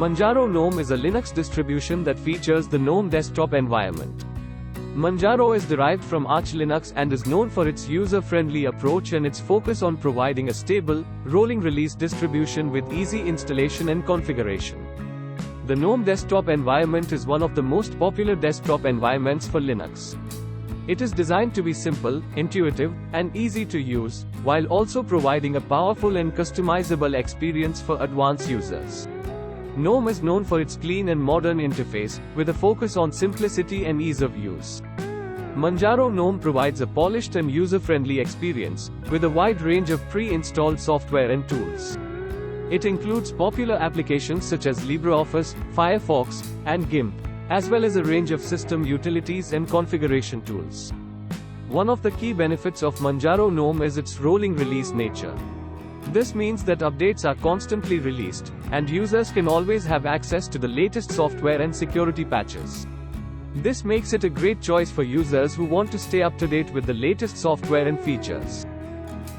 Manjaro GNOME is a Linux distribution that features the GNOME desktop environment. Manjaro is derived from Arch Linux and is known for its user-friendly approach and its focus on providing a stable, rolling release distribution with easy installation and configuration. The GNOME desktop environment is one of the most popular desktop environments for Linux. It is designed to be simple, intuitive, and easy to use, while also providing a powerful and customizable experience for advanced users. GNOME is known for its clean and modern interface, with a focus on simplicity and ease of use. Manjaro GNOME provides a polished and user-friendly experience, with a wide range of pre-installed software and tools. It includes popular applications such as LibreOffice, Firefox, and GIMP, as well as a range of system utilities and configuration tools. One of the key benefits of Manjaro GNOME is its rolling release nature. This means that updates are constantly released, and users can always have access to the latest software and security patches. This makes it a great choice for users who want to stay up to date with the latest software and features.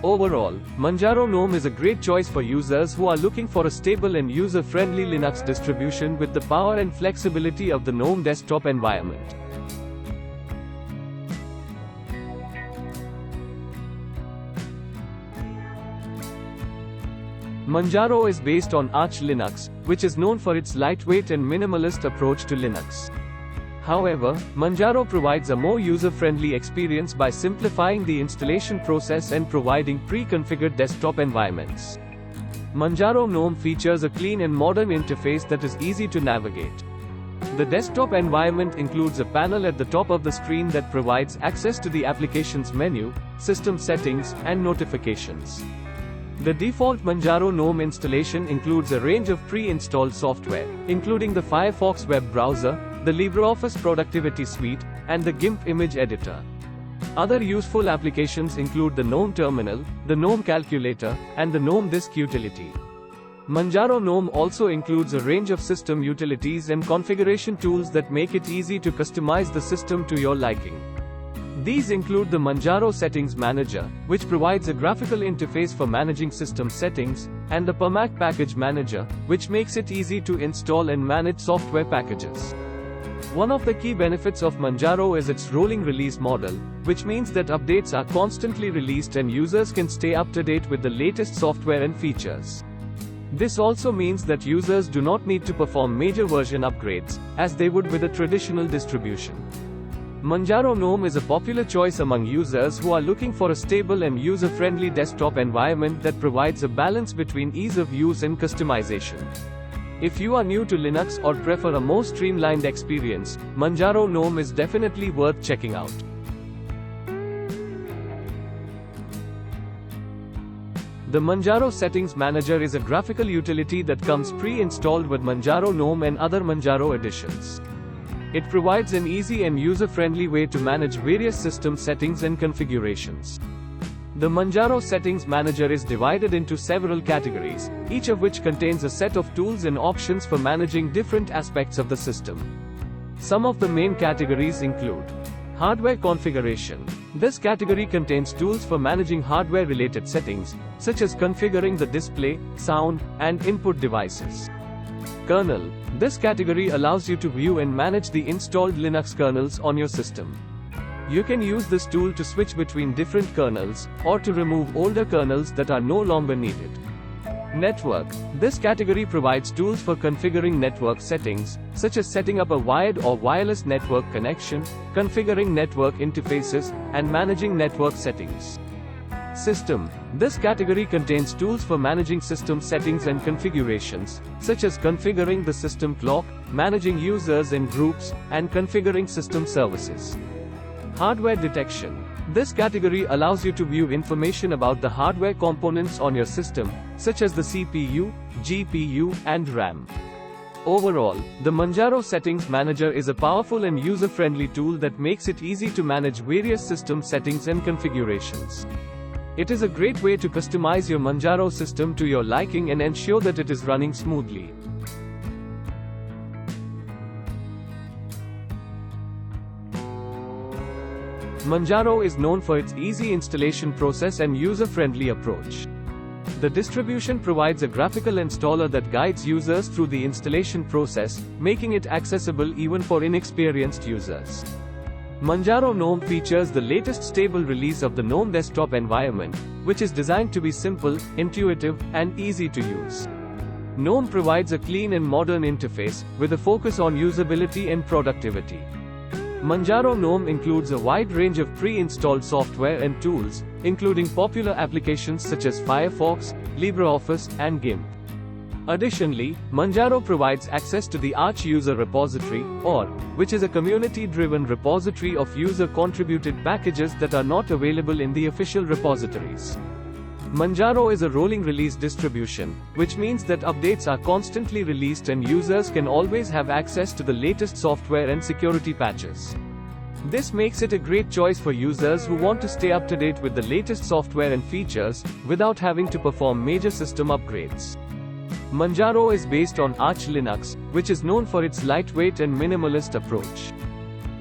Overall, Manjaro GNOME is a great choice for users who are looking for a stable and user-friendly Linux distribution with the power and flexibility of the GNOME desktop environment. Manjaro is based on Arch Linux, which is known for its lightweight and minimalist approach to Linux. However, Manjaro provides a more user-friendly experience by simplifying the installation process and providing pre-configured desktop environments. Manjaro GNOME features a clean and modern interface that is easy to navigate. The desktop environment includes a panel at the top of the screen that provides access to the applications menu, system settings, and notifications. The default Manjaro GNOME installation includes a range of pre-installed software, including the Firefox web browser, the LibreOffice Productivity Suite, and the GIMP image editor. Other useful applications include the GNOME Terminal, the GNOME Calculator, and the GNOME Disk utility. Manjaro GNOME also includes a range of system utilities and configuration tools that make it easy to customize the system to your liking. These include the Manjaro Settings Manager, which provides a graphical interface for managing system settings, and the pacman Package Manager, which makes it easy to install and manage software packages. One of the key benefits of Manjaro is its rolling release model, which means that updates are constantly released and users can stay up to date with the latest software and features. This also means that users do not need to perform major version upgrades, as they would with a traditional distribution. Manjaro GNOME is a popular choice among users who are looking for a stable and user-friendly desktop environment that provides a balance between ease of use and customization. If you are new to Linux or prefer a more streamlined experience, Manjaro GNOME is definitely worth checking out. The Manjaro Settings Manager is a graphical utility that comes pre-installed with Manjaro GNOME and other Manjaro editions. It provides an easy and user-friendly way to manage various system settings and configurations. The Manjaro Settings Manager is divided into several categories, each of which contains a set of tools and options for managing different aspects of the system. Some of the main categories include Hardware Configuration. This category contains tools for managing hardware-related settings, such as configuring the display, sound, and input devices. Kernel. This category allows you to view and manage the installed Linux kernels on your system. You can use this tool to switch between different kernels, or to remove older kernels that are no longer needed. Network. This category provides tools for configuring network settings, such as setting up a wired or wireless network connection, configuring network interfaces, and managing network settings. System. This category contains tools for managing system settings and configurations, such as configuring the system clock, managing users and groups, and configuring system services. Hardware Detection. This category allows you to view information about the hardware components on your system, such as the CPU, GPU, and RAM. Overall, the Manjaro Settings Manager is a powerful and user-friendly tool that makes it easy to manage various system settings and configurations. It is a great way to customize your Manjaro system to your liking and ensure that it is running smoothly. Manjaro is known for its easy installation process and user-friendly approach. The distribution provides a graphical installer that guides users through the installation process, making it accessible even for inexperienced users. Manjaro GNOME features the latest stable release of the GNOME desktop environment, which is designed to be simple, intuitive, and easy to use. GNOME provides a clean and modern interface, with a focus on usability and productivity. Manjaro GNOME includes a wide range of pre-installed software and tools, including popular applications such as Firefox, LibreOffice, and GIMP. Additionally, Manjaro provides access to the Arch user repository, or, which is a community-driven repository of user-contributed packages that are not available in the official repositories. Manjaro is a rolling release distribution, which means that updates are constantly released and users can always have access to the latest software and security patches. This makes it a great choice for users who want to stay up to date with the latest software and features, without having to perform major system upgrades. Manjaro is based on Arch Linux, which is known for its lightweight and minimalist approach.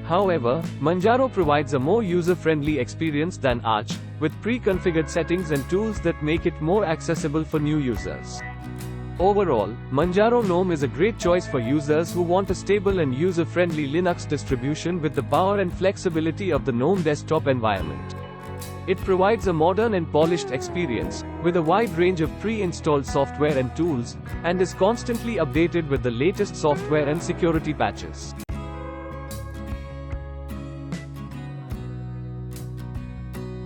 However, Manjaro provides a more user-friendly experience than Arch, with pre-configured settings and tools that make it more accessible for new users. Overall, Manjaro GNOME is a great choice for users who want a stable and user-friendly Linux distribution with the power and flexibility of the GNOME desktop environment. It provides a modern and polished experience, with a wide range of pre-installed software and tools, and is constantly updated with the latest software and security patches.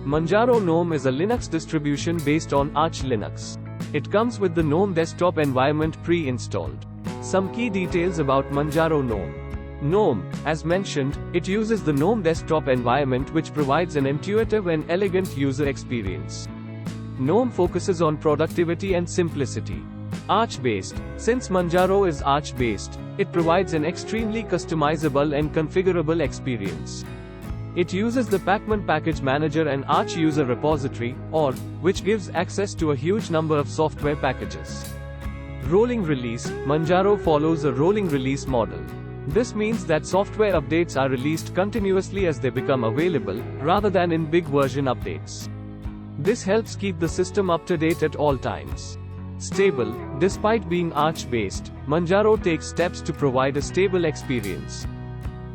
Manjaro GNOME is a Linux distribution based on Arch Linux. It comes with the GNOME desktop environment pre-installed. Some key details about Manjaro GNOME. GNOME, as mentioned, it uses the GNOME desktop environment, which provides an intuitive and elegant user experience. GNOME focuses on productivity and simplicity. Arch-based. Since Manjaro is Arch-based, it provides an extremely customizable and configurable experience. It uses the pacman package manager and Arch user repository, or, which gives access to a huge number of software packages. Rolling release. Manjaro follows a rolling release model. This means that software updates are released continuously as they become available, rather than in big version updates. This helps keep the system up to date at all times. Stable. Despite being Arch-based, Manjaro takes steps to provide a stable experience.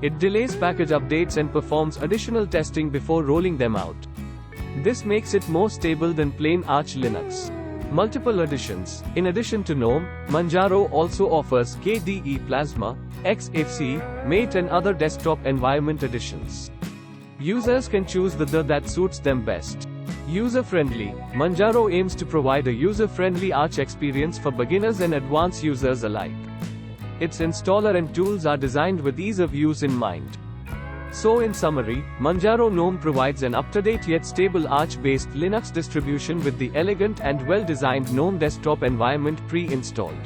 It delays package updates and performs additional testing before rolling them out. This makes it more stable than plain Arch Linux. Multiple editions. In addition to GNOME, Manjaro also offers KDE Plasma, XFCE, Mate and other desktop environment editions. Users can choose the that suits them best. User-friendly. Manjaro aims to provide a user-friendly Arch experience for beginners and advanced users alike. Its installer and tools are designed with ease of use in mind. So in summary, Manjaro GNOME provides an up-to-date yet stable Arch-based Linux distribution with the elegant and well-designed GNOME desktop environment pre-installed.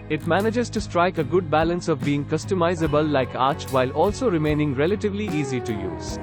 It manages to strike a good balance of being customizable like Arch while also remaining relatively easy to use.